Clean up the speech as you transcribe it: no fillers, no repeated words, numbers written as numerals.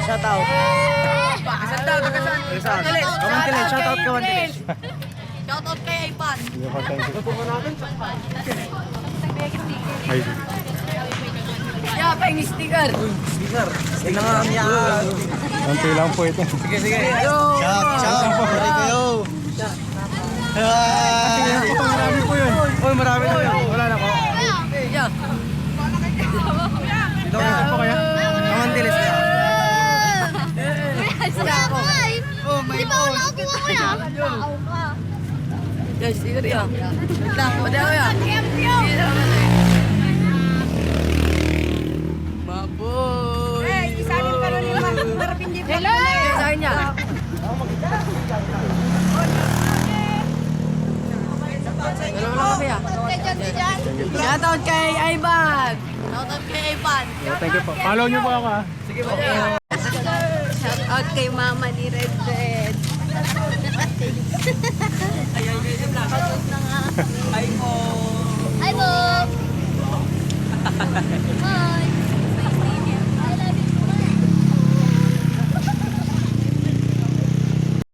shout out. Kasan daw, kasan. Kamantilis, shout out Kamantilis. Shoutout kay Ipan. Ay, Yeah, pahing sticker. Sticker. Tingnan nga ang yan. konti lang po ito. Sige, sige. Yo. Shout. Pare kayo. Marami po yun. Uy, marami na yun. Wala na po. Yeah. Ito po kaya? Kamantilis na. Di ba wala ako ko yan? Yeah, sticker yan. Lang, pwede ako yan. Maboy. Hello! Sa akin yan. Dalawa lang kami ah. Shoutout kay Ivan. Shoutout kay Ivan. Thank you po. Follow niyo po ako ha. Sige ba? Shoutout kay mama ni Red Red. Hi, Bo!